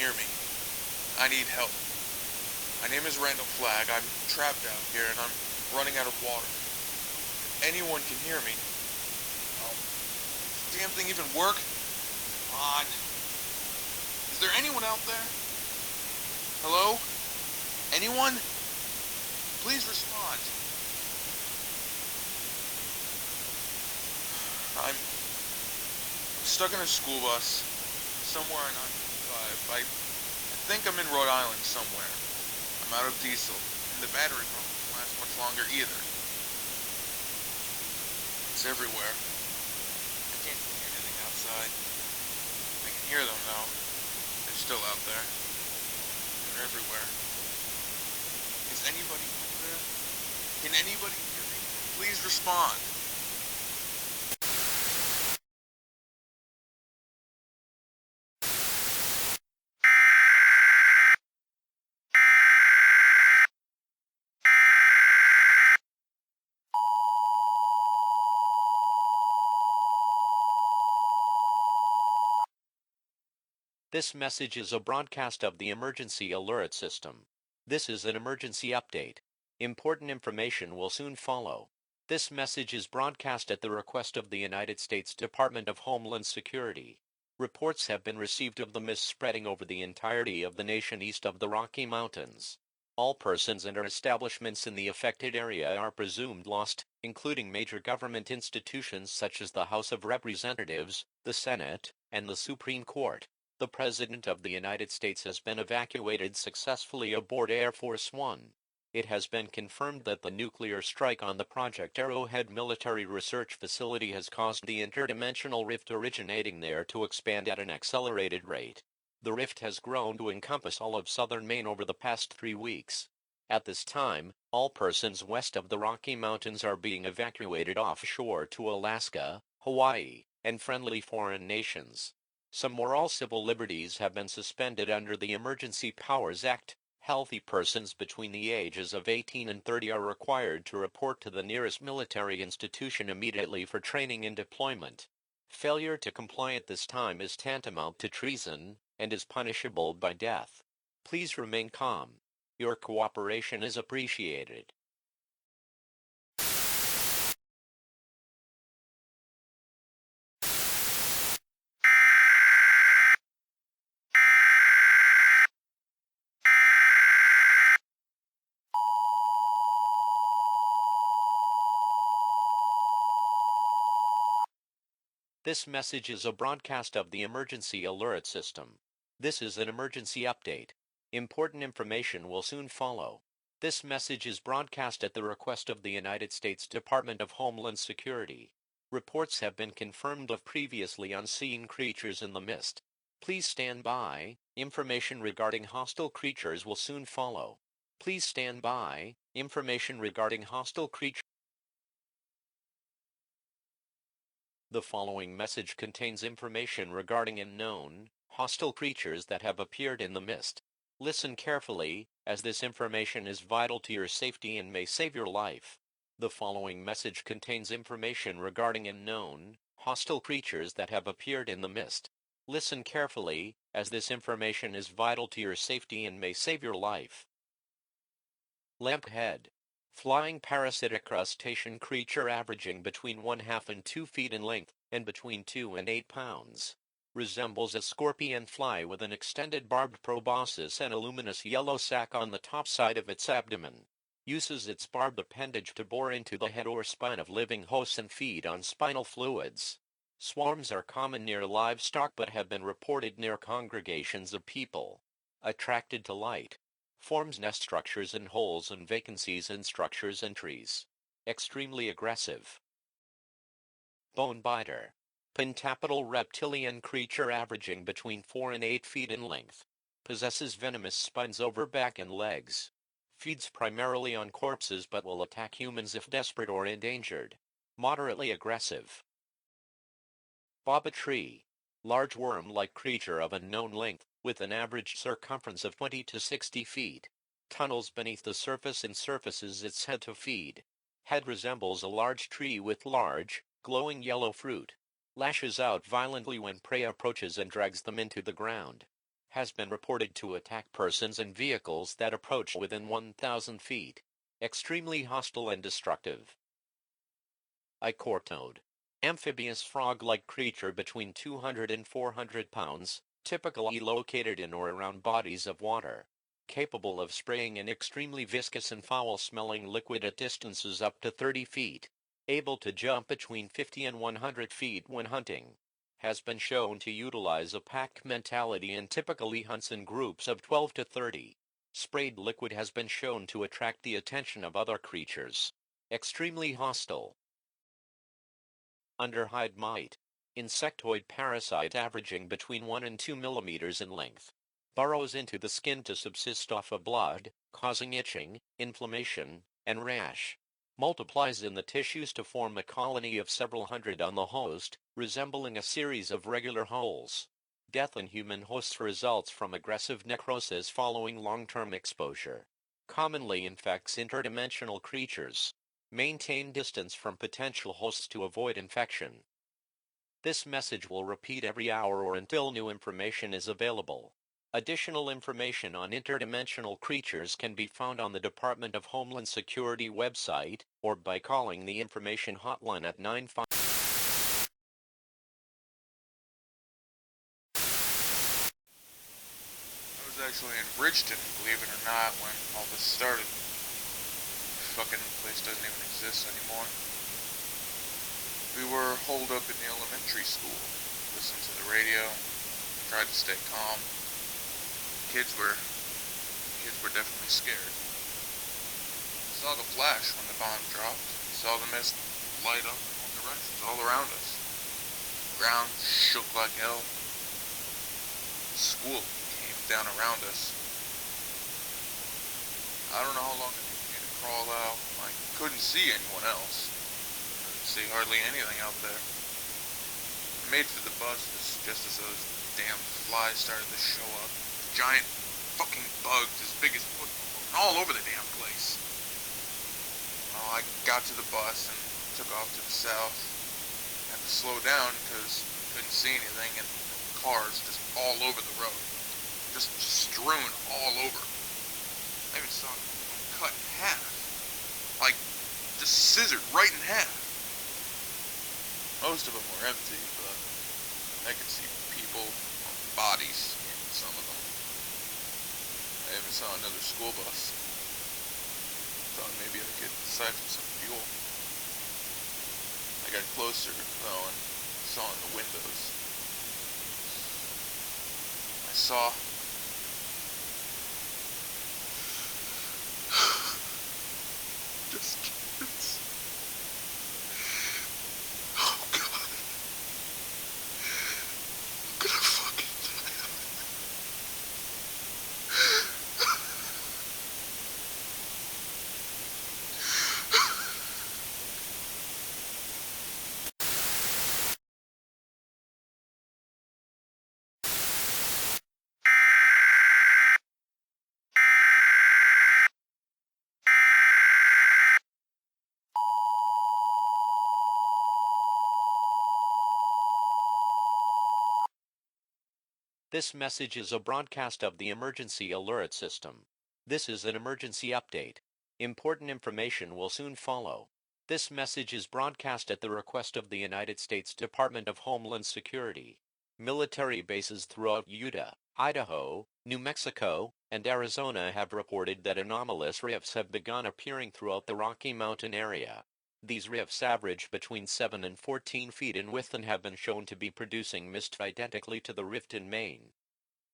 hear me. I need help. My name is Randall Flagg. I'm trapped out here and I'm running out of water. If anyone can hear me. Oh, does the damn thing even work? Come on. Is there anyone out there? Hello? Anyone? Please respond. I'm stuck in a school bus somewhere on I-55. I think I'm in Rhode Island somewhere. I'm out of diesel, and the battery won't last much longer either. It's everywhere. I can't see anything outside. I can hear them though. They're still out there. They're everywhere. Is anybody out there? Can anybody hear me? Please respond. This message is a broadcast of the emergency alert system. This is an emergency update. Important information will soon follow. This message is broadcast at the request of the United States Department of Homeland Security. Reports have been received of the mist spreading over the entirety of the nation east of the Rocky Mountains. All persons and establishments in the affected area are presumed lost, including major government institutions such as the House of Representatives, the Senate, and the Supreme Court. The President of the United States has been evacuated successfully aboard Air Force One. It has been confirmed that the nuclear strike on the Project Arrowhead military research facility has caused the interdimensional rift originating there to expand at an accelerated rate. The rift has grown to encompass all of southern Maine over the past 3 weeks. At this time, all persons west of the Rocky Mountains are being evacuated offshore to Alaska, Hawaii, and friendly foreign nations. Some more all civil liberties have been suspended under the Emergency Powers Act. Healthy persons between the ages of 18 and 30 are required to report to the nearest military institution immediately for training and deployment. Failure to comply at this time is tantamount to treason and is punishable by death. Please remain calm. Your cooperation is appreciated. This message is a broadcast of the emergency alert system. This is an emergency update. Important information will soon follow. This message is broadcast at the request of the United States Department of Homeland Security. Reports have been confirmed of previously unseen creatures in the mist. Please stand by. Information regarding hostile creatures will soon follow. Please stand by. Information regarding hostile creatures. The following message contains information regarding unknown, hostile creatures that have appeared in the mist. Listen carefully, as this information is vital to your safety and may save your life. The following message contains information regarding unknown, hostile creatures that have appeared in the mist. Listen carefully, as this information is vital to your safety and may save your life. Lamphead. Flying parasitic crustacean creature averaging between 1/2 and 2 feet in length, and between 2 and 8 pounds. Resembles a scorpion fly with an extended barbed proboscis and a luminous yellow sac on the top side of its abdomen. Uses its barbed appendage to bore into the head or spine of living hosts and feed on spinal fluids. Swarms are common near livestock but have been reported near congregations of people. Attracted to light. Forms nest structures in holes and vacancies in structures and trees. Extremely aggressive. Bone biter. Pentapadal reptilian creature averaging between 4 and 8 feet in length. Possesses venomous spines over back and legs. Feeds primarily on corpses but will attack humans if desperate or endangered. Moderately aggressive. Baba tree. Large worm-like creature of unknown length, with an average circumference of 20 to 60 feet. Tunnels beneath the surface and surfaces its head to feed. Head resembles a large tree with large, glowing yellow fruit. Lashes out violently when prey approaches and drags them into the ground. has been reported to attack persons and vehicles that approach within 1,000 feet. Extremely hostile and destructive. Ichortoad. Amphibious frog-like creature between 200 and 400 pounds, typically located in or around bodies of water. Capable of spraying an extremely viscous and foul-smelling liquid at distances up to 30 feet. Able to jump between 50 and 100 feet when hunting. Has been shown to utilize a pack mentality and typically hunts in groups of 12 to 30. Sprayed liquid has been shown to attract the attention of other creatures. Extremely hostile. Underhide mite. Insectoid parasite averaging between 1 and 2 millimeters in length. Burrows into the skin to subsist off of blood, causing itching, inflammation, and rash. Multiplies in the tissues to form a colony of several hundred on the host, resembling a series of regular holes. Death in human hosts results from aggressive necrosis following long-term exposure. Commonly infects interdimensional creatures. Maintain distance from potential hosts to avoid infection. This message will repeat every hour or until new information is available. Additional information on interdimensional creatures can be found on the Department of Homeland Security website, or by calling the information hotline at 95. I was actually in Bridgeton, believe it or not, when all this started. Fucking place doesn't even exist anymore. We were holed up in the elementary school, listened to the radio, tried to stay calm. Kids were definitely scared. Saw the flash when the bomb dropped. Saw the mist light up in all directions all around us. Ground shook like hell. School came down around us. I don't know how long it took me to crawl out. I couldn't see anyone else. Couldn't see hardly anything out there. I made for the buses just as those damn flies started to show up. Giant fucking bugs as big as footballs all over the damn place. Well, I got to the bus and took off to the south. Had to slow down because couldn't see anything, and cars just all over the road. Just strewn all over. I even saw one cut in half. Like, just scissored right in half. Most of them were empty, but I could see people, bodies in some of them. I even saw another school bus. Thought maybe I could siphon some fuel. I got closer, though, and saw in the windows. I saw just kids. Oh God. I'm gonna fucking die. This message is a broadcast of the emergency alert system. This is an emergency update. Important information will soon follow. This message is broadcast at the request of the United States Department of Homeland Security. Military bases throughout Utah, Idaho, New Mexico, and Arizona have reported that anomalous rifts have begun appearing throughout the Rocky Mountain area. These rifts average between 7 and 14 feet in width and have been shown to be producing mist identically to the rift in Maine.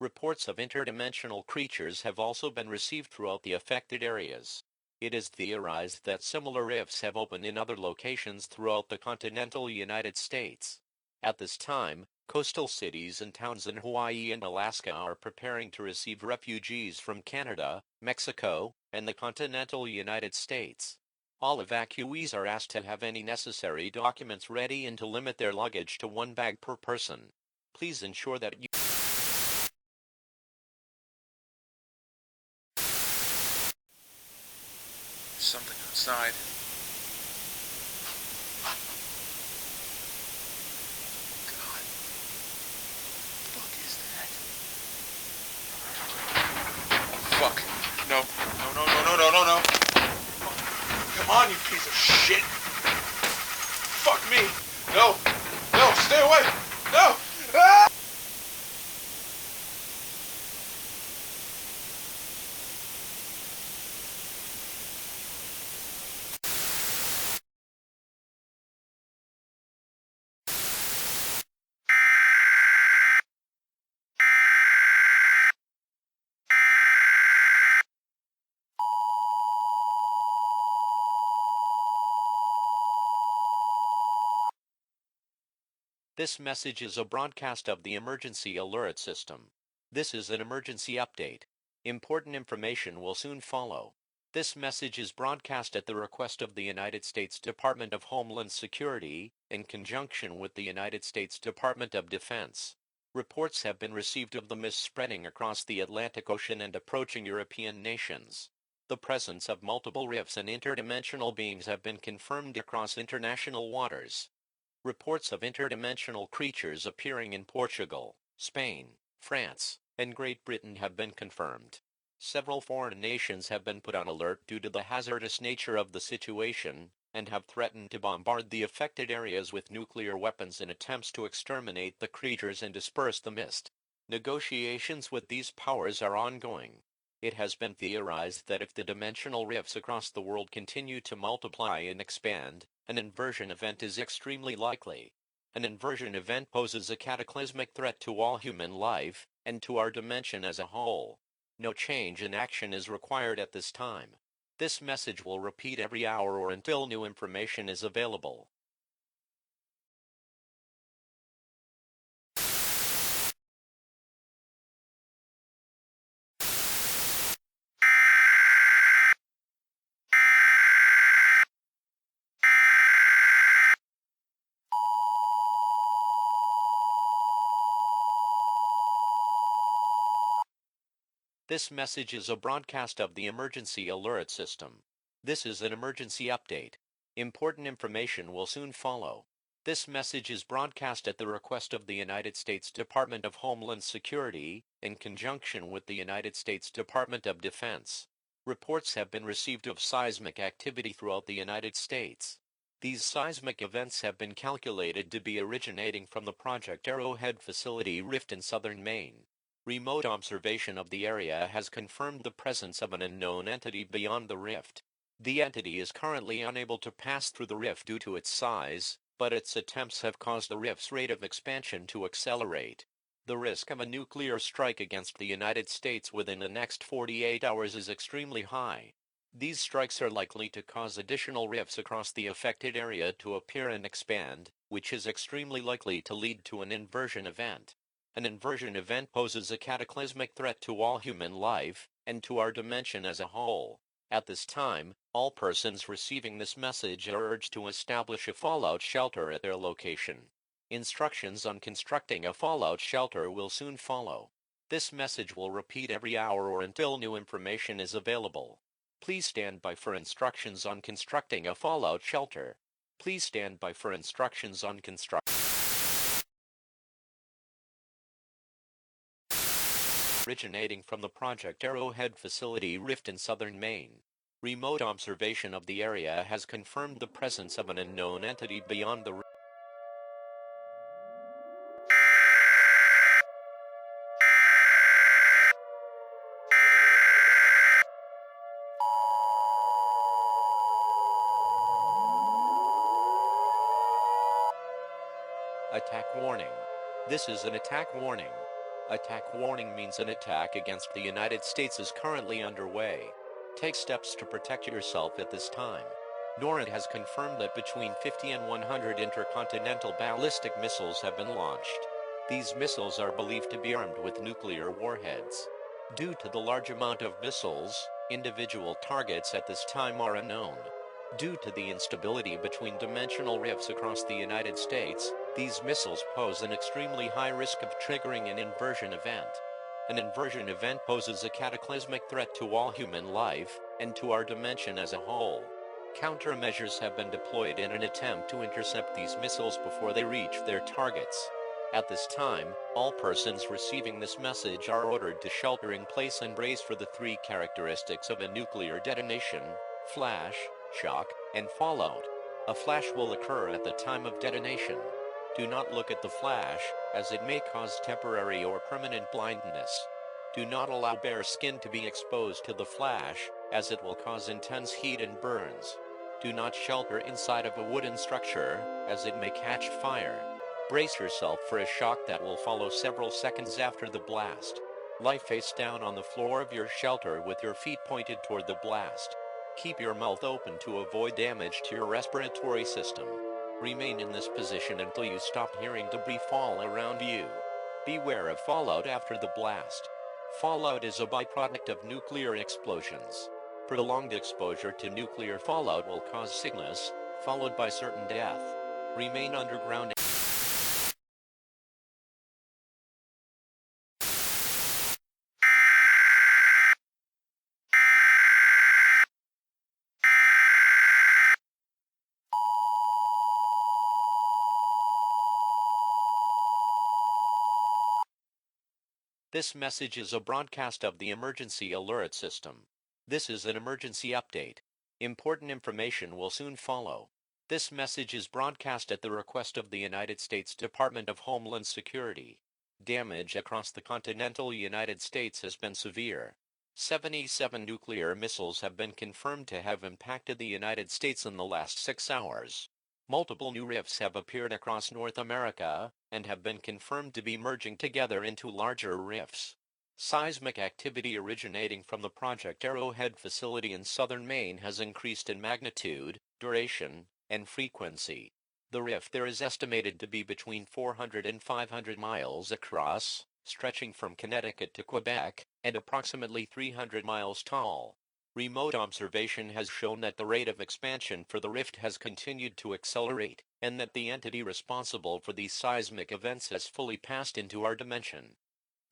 Reports of interdimensional creatures have also been received throughout the affected areas. It is theorized that similar rifts have opened in other locations throughout the continental United States. At this time, coastal cities and towns in Hawaii and Alaska are preparing to receive refugees from Canada, Mexico, and the continental United States. All evacuees are asked to have any necessary documents ready and to limit their luggage to 1 bag per person. Please ensure that you Something outside. God. What the fuck is that? on, you piece of shit! Fuck me! No! No! Stay away! No! Ah! This message is a broadcast of the emergency alert system. This is an emergency update. Important information will soon follow. This message is broadcast at the request of the United States Department of Homeland Security, in conjunction with the United States Department of Defense. Reports have been received of the mist spreading across the Atlantic Ocean and approaching European nations. The presence of multiple rifts and interdimensional beings have been confirmed across international waters. Reports of interdimensional creatures appearing in Portugal, Spain, France, and Great Britain have been confirmed. Several foreign nations have been put on alert due to the hazardous nature of the situation, and have threatened to bombard the affected areas with nuclear weapons in attempts to exterminate the creatures and disperse the mist. Negotiations with these powers are ongoing. It has been theorized that if the dimensional rifts across the world continue to multiply and expand, an inversion event is extremely likely. An inversion event poses a cataclysmic threat to all human life, and to our dimension as a whole. No change in action is required at this time. This message will repeat every hour or until new information is available. This message is a broadcast of the emergency alert system. This is an emergency update. Important information will soon follow. This message is broadcast at the request of the United States Department of Homeland Security, in conjunction with the United States Department of Defense. Reports have been received of seismic activity throughout the United States. These seismic events have been calculated to be originating from the Project Arrowhead facility rift in southern Maine. Remote observation of the area has confirmed the presence of an unknown entity beyond the rift. The entity is currently unable to pass through the rift due to its size, but its attempts have caused the rift's rate of expansion to accelerate. The risk of a nuclear strike against the United States within the next 48 hours is extremely high. These strikes are likely to cause additional rifts across the affected area to appear and expand, which is extremely likely to lead to an inversion event. An inversion event poses a cataclysmic threat to all human life, and to our dimension as a whole. At this time, all persons receiving this message are urged to establish a fallout shelter at their location. Instructions on constructing a fallout shelter will soon follow. This message will repeat every hour or until new information is available. Please stand by for instructions on constructing a fallout shelter. Please stand by for instructions on constructing. Originating from the Project Arrowhead facility rift in southern Maine. Remote observation of the area has confirmed the presence of an unknown entity beyond the rift. Attack warning. This is an attack warning. Attack warning means an attack against the United States is currently underway. Take steps to protect yourself at this time. NORAD has confirmed that between 50 and 100 intercontinental ballistic missiles have been launched. These missiles are believed to be armed with nuclear warheads. Due to the large amount of missiles, individual targets at this time are unknown. Due to the instability between dimensional rifts across the United States, these missiles pose an extremely high risk of triggering an inversion event. An inversion event poses a cataclysmic threat to all human life, and to our dimension as a whole. Countermeasures have been deployed in an attempt to intercept these missiles before they reach their targets. At this time, all persons receiving this message are ordered to shelter in place and brace for the three characteristics of a nuclear detonation: flash, shock, and fallout. A flash will occur at the time of detonation. Do not look at the flash, as it may cause temporary or permanent blindness. Do not allow bare skin to be exposed to the flash, as it will cause intense heat and burns. Do not shelter inside of a wooden structure, as it may catch fire. Brace yourself for a shock that will follow several seconds after the blast. Lie face down on the floor of your shelter with your feet pointed toward the blast. Keep your mouth open to avoid damage to your respiratory system. Remain in this position until you stop hearing debris fall around you. Beware of fallout after the blast. Fallout is a byproduct of nuclear explosions. Prolonged exposure to nuclear fallout will cause sickness, followed by certain death. Remain underground. This message is a broadcast of the emergency alert system. This is an emergency update. Important information will soon follow. This message is broadcast at the request of the United States Department of Homeland Security. Damage across the continental United States has been severe. 77 nuclear missiles have been confirmed to have impacted the United States in the last 6 hours. Multiple new rifts have appeared across North America, and have been confirmed to be merging together into larger rifts. Seismic activity originating from the Project Arrowhead facility in southern Maine has increased in magnitude, duration, and frequency. The rift there is estimated to be between 400 and 500 miles across, stretching from Connecticut to Quebec, and approximately 300 miles tall. Remote observation has shown that the rate of expansion for the rift has continued to accelerate, and that the entity responsible for these seismic events has fully passed into our dimension.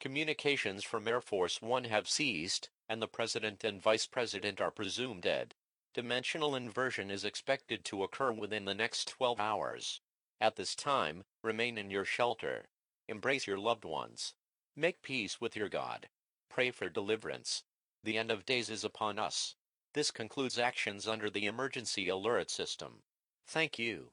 Communications from Air Force One have ceased, and the President and Vice President are presumed dead. Dimensional inversion is expected to occur within the next 12 hours. At this time, remain in your shelter. Embrace your loved ones. Make peace with your God. Pray for deliverance. The end of days is upon us. This concludes actions under the emergency alert system. Thank you.